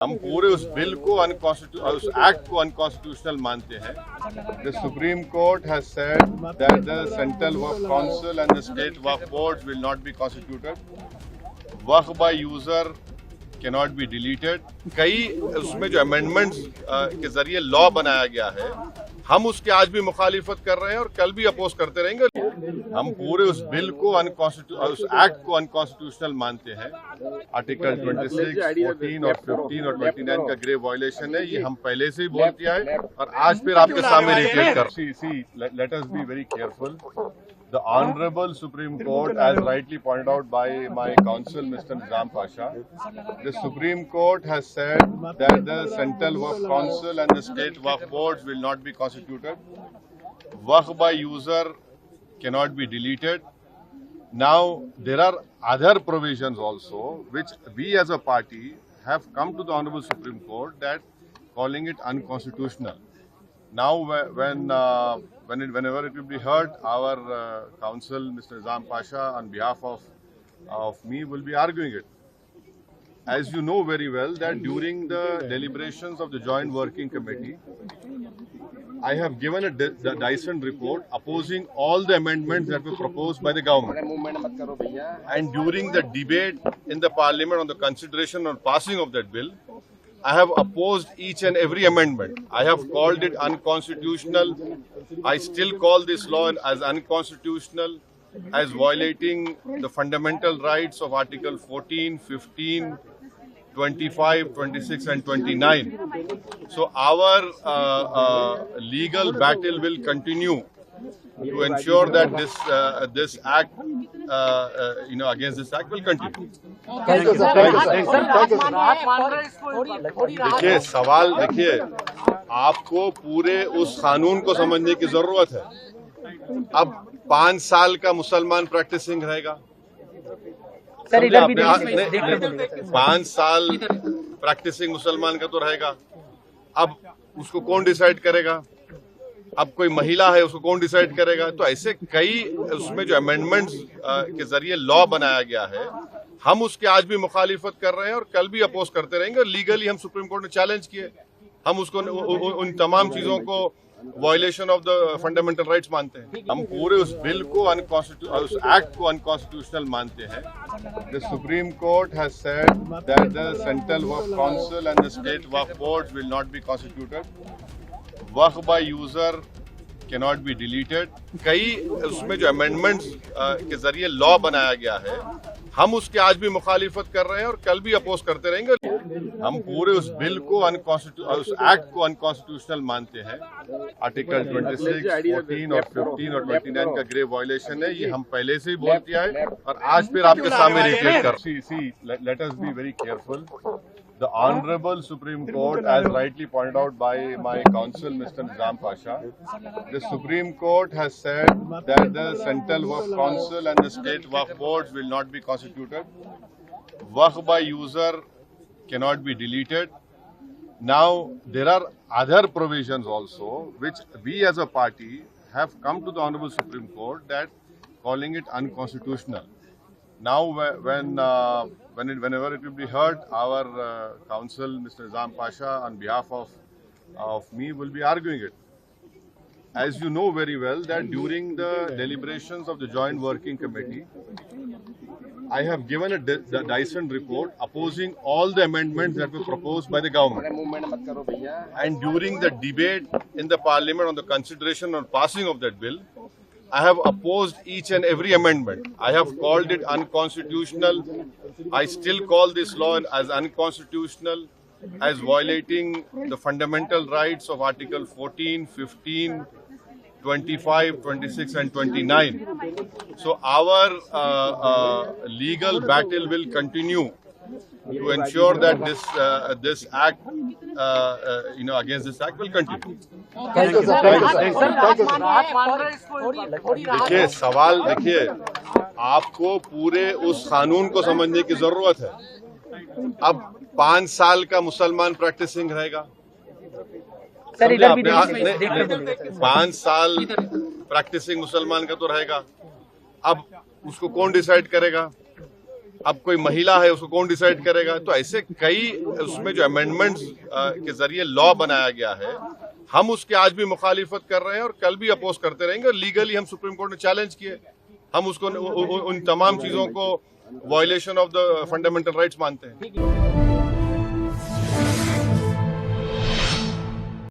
हम पूरे उस बिल को उस एक्ट को अनकॉन्स्टिट्यूशनल मानते हैं। The supreme court has said that the central Waqf council and the state Waqf boards will not be constituted. Waqf by user can not be deleted. कई उसमें जो अमेंडमेंट्स के जरिए लॉ बनाया गया है, हम उसके आज भी मुखालिफत कर रहे हैं और कल भी अपोज करते रहेंगे। हम पूरे उस बिल को उस एक्ट को अनकॉन्स्टिट्यूशनल मानते हैं। आर्टिकल 26, 14 और 15 और 29 का ग्रेव वायलेशन है। ये हम पहले से ही बोल दिया है और आज फिर आपके सामने रिपीट कर। Let us be very careful. The Honorable Supreme Court, as rightly pointed out by my counsel, Mr. Nizam Pasha, the Supreme Court has said that the Central Waqf Council and the State Waqf Boards will not be constituted. Waqf by user cannot be deleted. Now, there are other provisions also which we as a party have come to the Honorable Supreme Court that calling it unconstitutional. Now, whenever it will be heard, our counsel, Mr. Nizam Pasha, on behalf of me, will be arguing it. As you know very well, that during the deliberations of the Joint Working Committee, I have given the Dyson report opposing all the amendments that were proposed by the government. And during the debate in the Parliament on the consideration or passing of that bill, I have opposed each and every amendment. I have called it unconstitutional. I still call this law as unconstitutional, as violating the fundamental rights of Article 14, 15, 25, 26 and 29. So our legal battle will continue to ensure that this act, against this act will continue. देखिए, सवाल देखिए, आपको पूरे उस कानून को समझने की जरूरत है। अब 5 साल का मुसलमान प्रैक्टिसिंग रहेगा। सर, 5 साल प्रैक्टिसिंग मुसलमान का तो रहेगा। अब उसको कौन डिसाइड करेगा? अब कोई महिला है, उसको कौन डिसाइड करेगा? तो ऐसे कई उसमें जो अमेंडमेंट्स के जरिए लॉ बनाया गया है, हम उसके आज भी मुखालिफत कर रहे हैं और कल भी अपोज करते रहेंगे। और लीगली हम सुप्रीम कोर्ट में चैलेंज किए। हम उसको उन तमाम चीजों को violation of the fundamental rights मानते हैं। हम पूरे उस बिल को उस एक्ट को अनकॉन्स्टिट्यूशनल मानते हैं। The supreme court has said that the central Waqf council and the state Waqf boards will not be constituted. Waqf by user can not be deleted. कई उसमें जो अमेंडमेंट्स के जरिए लॉ बनाया गया है, हम उसके आज भी मुखालिफत कर रहे हैं और कल भी अपोज करते रहेंगे। हम पूरे उस बिल को उस एक्ट को अनकॉन्स्टिट्यूशनल मानते हैं। आर्टिकल 26, 14 और 15 और 29 का ग्रेव वायलेशन है। ये हम पहले से ही बोल दिया है और आज फिर आपके सामने रिपीट कर। Let us be very careful. The Honorable Supreme Court, as rightly pointed out by my counsel, Mr. Nizam Pasha, the Supreme Court has said that the Central Waqf Council and the State Waqf Boards will not be constituted. Waqf by user cannot be deleted. Now, there are other provisions also which we as a party have come to the Honorable Supreme Court that calling it unconstitutional. Now, whenever it will be heard, our counsel, Mr. Nizam Pasha, on behalf of me, will be arguing it. As you know very well, that during the deliberations of the Joint Working Committee, I have given the Dyson report opposing all the amendments that were proposed by the government. And during the debate in the Parliament on the consideration or passing of that bill, I have opposed each and every amendment. I have called it unconstitutional. I still call this law as unconstitutional, as violating the fundamental rights of Article 14, 15, 25, 26 and 29. So our legal battle will continue to ensure that this act, against this act will continue. देखिए, सवाल देखिए, आपको पूरे उस कानून को समझने की जरूरत है। अब 5 साल का मुसलमान प्रैक्टिसिंग रहेगा। सर, 5 साल प्रैक्टिसिंग मुसलमान का तो रहेगा। अब उसको कौन डिसाइड करेगा? अब कोई महिला है उसको कौन डिसाइड करेगा? तो ऐसे कई उसमें जो अमेंडमेंट्स के जरिए लॉ बनाया गया है, हम उसके आज भी मुखालिफत कर रहे हैं और कल भी अपोज करते रहेंगे। और लीगली हम सुप्रीम कोर्ट में चैलेंज किए, हम उसको उन तमाम चीजों को violation of the fundamental rights मानते हैं।